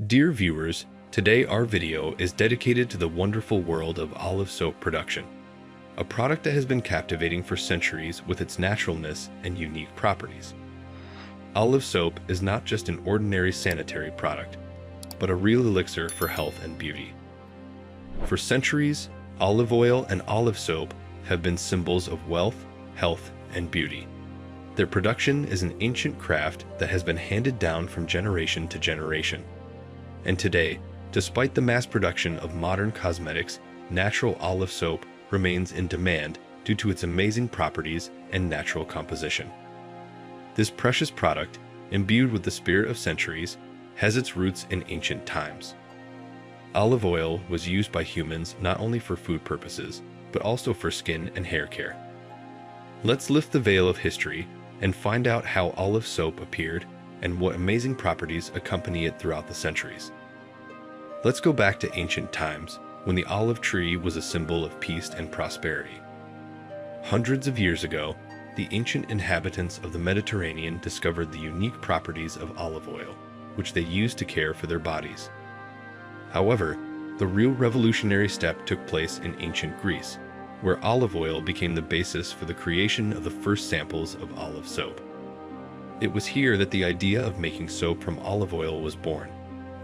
Dear viewers, today our video is dedicated to the wonderful world of olive soap production, a product that has been captivating for centuries with its naturalness and unique properties. Olive soap is not just an ordinary sanitary product, but a real elixir for health and beauty. For centuries, olive oil and olive soap have been symbols of wealth, health, and beauty. Their production is an ancient craft that has been handed down from generation to generation. And today, despite the mass production of modern cosmetics, natural olive soap remains in demand due to its amazing properties and natural composition. This precious product, imbued with the spirit of centuries, has its roots in ancient times. Olive oil was used by humans not only for food purposes, but also for skin and hair care. Let's lift the veil of history and find out how olive soap appeared and what amazing properties accompany it throughout the centuries. Let's go back to ancient times, when the olive tree was a symbol of peace and prosperity. Hundreds of years ago, the ancient inhabitants of the Mediterranean discovered the unique properties of olive oil, which they used to care for their bodies. However, the real revolutionary step took place in ancient Greece, where olive oil became the basis for the creation of the first samples of olive soap. It was here that the idea of making soap from olive oil was born,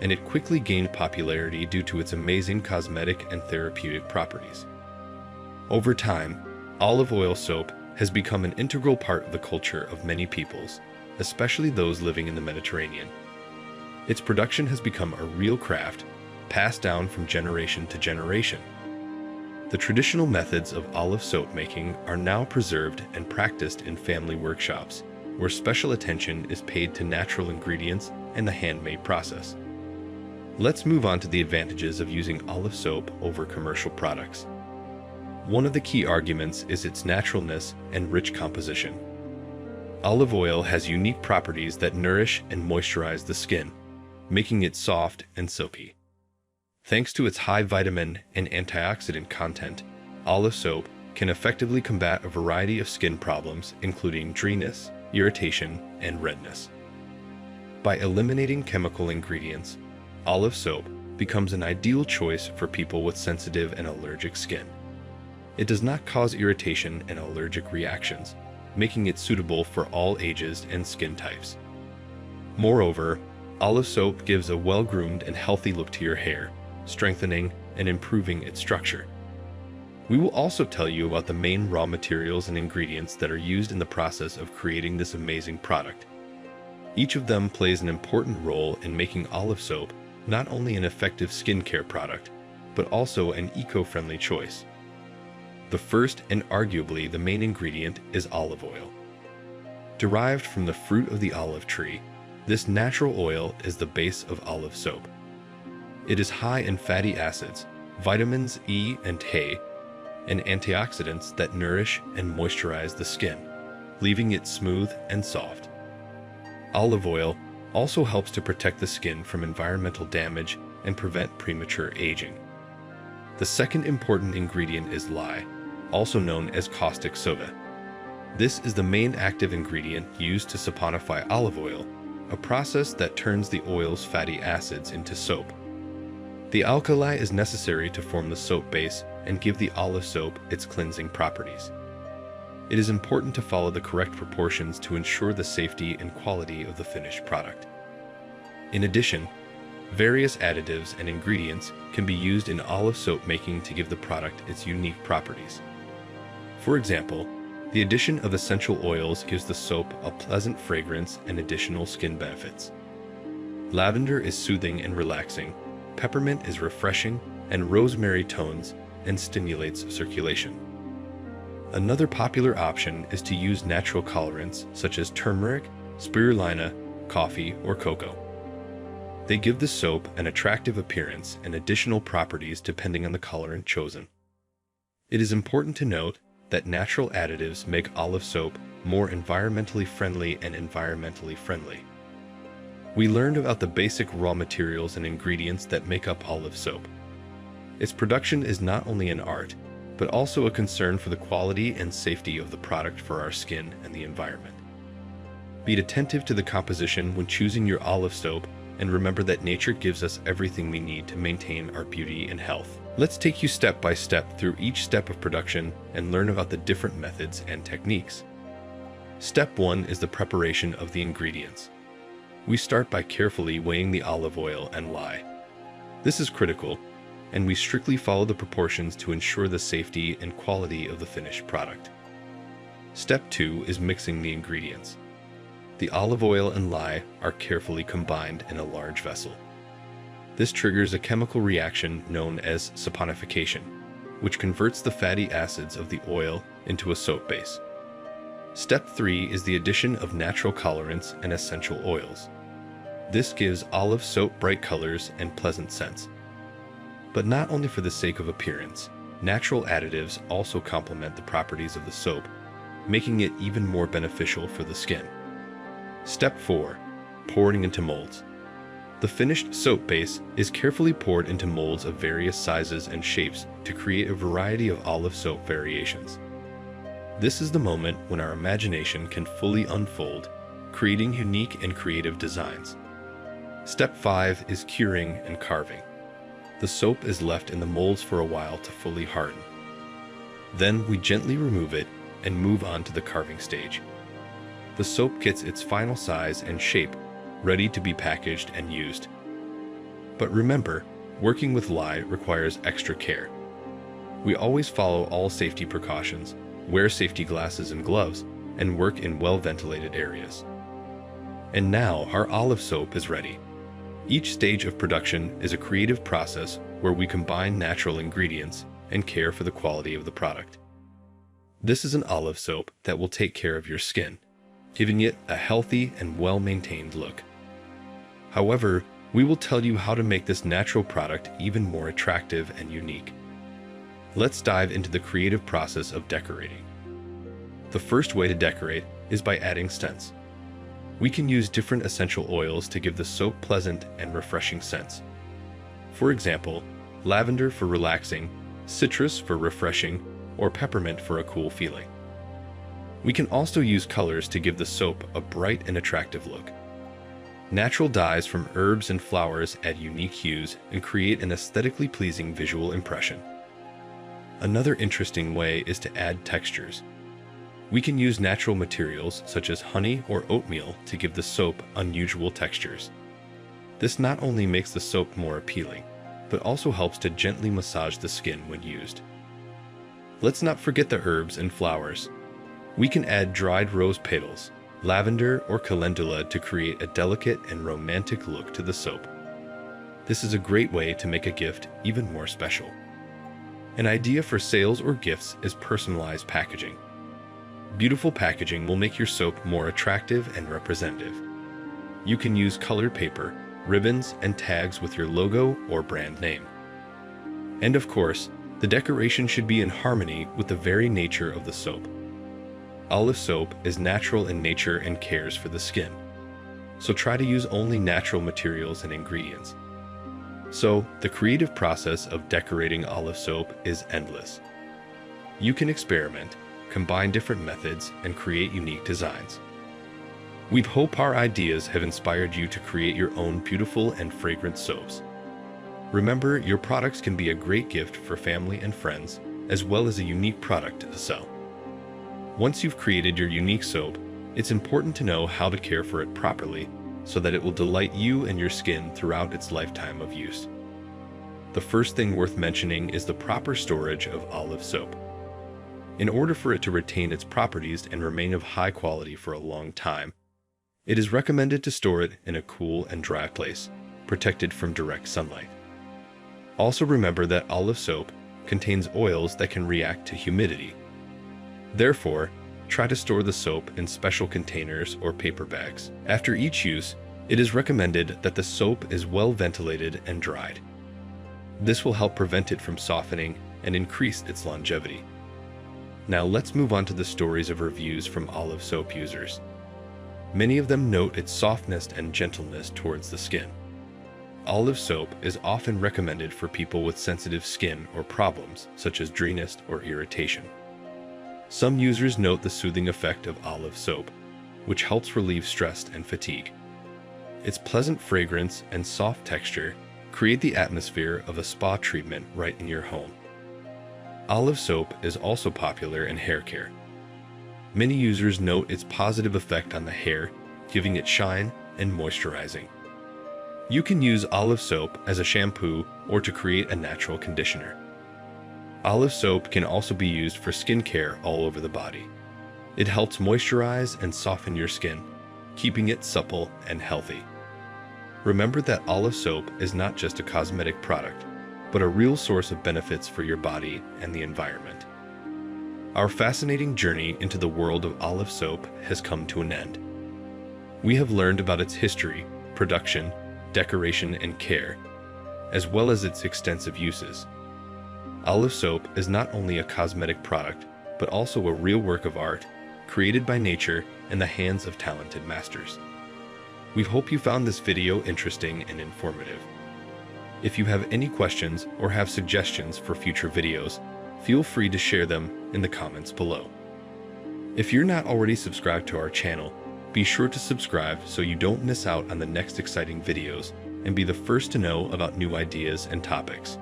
and it quickly gained popularity due to its amazing cosmetic and therapeutic properties. Over time, olive oil soap has become an integral part of the culture of many peoples, especially those living in the Mediterranean. Its production has become a real craft, passed down from generation to generation. The traditional methods of olive soap making are now preserved and practiced in family workshops, where special attention is paid to natural ingredients and the handmade process. Let's move on to the advantages of using olive soap over commercial products. One of the key arguments is its naturalness and rich composition. Olive oil has unique properties that nourish and moisturize the skin, making it soft and silky. Thanks to its high vitamin and antioxidant content, olive soap can effectively combat a variety of skin problems, including dryness, irritation, and redness. By eliminating chemical ingredients, olive soap becomes an ideal choice for people with sensitive and allergic skin. It does not cause irritation and allergic reactions, making it suitable for all ages and skin types. Moreover, olive soap gives a well-groomed and healthy look to your hair, strengthening and improving its structure. We will also tell you about the main raw materials and ingredients that are used in the process of creating this amazing product. Each of them plays an important role in making olive soap not only an effective skincare product, but also an eco-friendly choice. The first and arguably the main ingredient is olive oil. Derived from the fruit of the olive tree, this natural oil is the base of olive soap. It is high in fatty acids, vitamins E and K, and antioxidants that nourish and moisturize the skin, leaving it smooth and soft. Olive oil also helps to protect the skin from environmental damage and prevent premature aging. The second important ingredient is lye, also known as caustic soda. This is the main active ingredient used to saponify olive oil, a process that turns the oil's fatty acids into soap. The alkali is necessary to form the soap base and give the olive soap its cleansing properties. It is important to follow the correct proportions to ensure the safety and quality of the finished product. In addition, various additives and ingredients can be used in olive soap making to give the product its unique properties. For example, the addition of essential oils gives the soap a pleasant fragrance and additional skin benefits. Lavender is soothing and relaxing, peppermint is refreshing, and rosemary tones and stimulates circulation. Another popular option is to use natural colorants such as turmeric, spirulina, coffee, or cocoa. They give the soap an attractive appearance and additional properties depending on the colorant chosen. It is important to note that natural additives make olive soap more environmentally friendly. We learned about the basic raw materials and ingredients that make up olive soap. Its production is not only an art, but also a concern for the quality and safety of the product for our skin and the environment. Be attentive to the composition when choosing your olive soap and remember that nature gives us everything we need to maintain our beauty and health. Let's take you step by step through each step of production and learn about the different methods and techniques. Step 1 is the preparation of the ingredients. We start by carefully weighing the olive oil and lye. This is critical, and we strictly follow the proportions to ensure the safety and quality of the finished product. Step 2 is mixing the ingredients. The olive oil and lye are carefully combined in a large vessel. This triggers a chemical reaction known as saponification, which converts the fatty acids of the oil into a soap base. Step 3 is the addition of natural colorants and essential oils. This gives olive soap bright colors and pleasant scents. But not only for the sake of appearance, natural additives also complement the properties of the soap, making it even more beneficial for the skin. Step 4. Pouring into molds. The finished soap base is carefully poured into molds of various sizes and shapes to create a variety of olive soap variations. This is the moment when our imagination can fully unfold, creating unique and creative designs. Step 5 is curing and carving. The soap is left in the molds for a while to fully harden. Then we gently remove it and move on to the carving stage. The soap gets its final size and shape, ready to be packaged and used. But remember, working with lye requires extra care. We always follow all safety precautions, wear safety glasses and gloves, and work in well-ventilated areas. And now our olive soap is ready. Each stage of production is a creative process where we combine natural ingredients and care for the quality of the product. This is an olive soap that will take care of your skin, giving it a healthy and well-maintained look. However, we will tell you how to make this natural product even more attractive and unique. Let's dive into the creative process of decorating. The first way to decorate is by adding scents. We can use different essential oils to give the soap pleasant and refreshing scents. For example, lavender for relaxing, citrus for refreshing, or peppermint for a cool feeling. We can also use colors to give the soap a bright and attractive look. Natural dyes from herbs and flowers add unique hues and create an aesthetically pleasing visual impression. Another interesting way is to add textures. We can use natural materials such as honey or oatmeal to give the soap unusual textures. This not only makes the soap more appealing, but also helps to gently massage the skin when used. Let's not forget the herbs and flowers. We can add dried rose petals, lavender, or calendula to create a delicate and romantic look to the soap. This is a great way to make a gift even more special. An idea for sales or gifts is personalized packaging. Beautiful packaging will make your soap more attractive and representative. You can use colored paper, ribbons, and tags with your logo or brand name. And of course, the decoration should be in harmony with the very nature of the soap. Olive soap is natural in nature and cares for the skin. So try to use only natural materials and ingredients. So, the creative process of decorating olive soap is endless. You can experiment, combine different methods, and create unique designs. We hope our ideas have inspired you to create your own beautiful and fragrant soaps. Remember, your products can be a great gift for family and friends, as well as a unique product to sell. Once you've created your unique soap, it's important to know how to care for it properly so that it will delight you and your skin throughout its lifetime of use. The first thing worth mentioning is the proper storage of olive soap. In order for it to retain its properties and remain of high quality for a long time, it is recommended to store it in a cool and dry place, protected from direct sunlight. Also remember that olive soap contains oils that can react to humidity. Therefore, try to store the soap in special containers or paper bags. After each use, it is recommended that the soap is well ventilated and dried. This will help prevent it from softening and increase its longevity. Now let's move on to the stories of reviews from olive soap users. Many of them note its softness and gentleness towards the skin. Olive soap is often recommended for people with sensitive skin or problems such as dryness or irritation. Some users note the soothing effect of olive soap, which helps relieve stress and fatigue. Its pleasant fragrance and soft texture create the atmosphere of a spa treatment right in your home. Olive soap is also popular in hair care. Many users note its positive effect on the hair, giving it shine and moisturizing. You can use olive soap as a shampoo or to create a natural conditioner. Olive soap can also be used for skincare all over the body. It helps moisturize and soften your skin, keeping it supple and healthy. Remember that olive soap is not just a cosmetic product, but a real source of benefits for your body and the environment. Our fascinating journey into the world of olive soap has come to an end. We have learned about its history, production, decoration, and care, as well as its extensive uses. Olive soap is not only a cosmetic product, but also a real work of art, created by nature in the hands of talented masters. We hope you found this video interesting and informative. If you have any questions or have suggestions for future videos, feel free to share them in the comments below. If you're not already subscribed to our channel, be sure to subscribe so you don't miss out on the next exciting videos and be the first to know about new ideas and topics.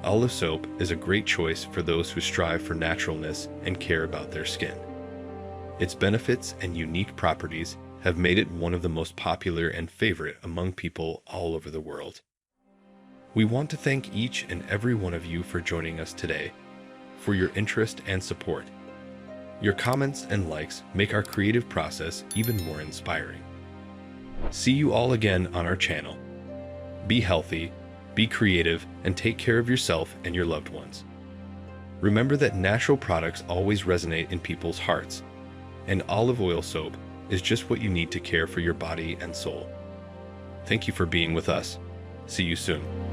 Olive soap is a great choice for those who strive for naturalness and care about their skin. Its benefits and unique properties have made it one of the most popular and favorite among people all over the world. We want to thank each and every one of you for joining us today, for your interest and support. Your comments and likes make our creative process even more inspiring. See you all again on our channel. Be healthy, be creative, and take care of yourself and your loved ones. Remember that natural products always resonate in people's hearts, and olive oil soap is just what you need to care for your body and soul. Thank you for being with us. See you soon.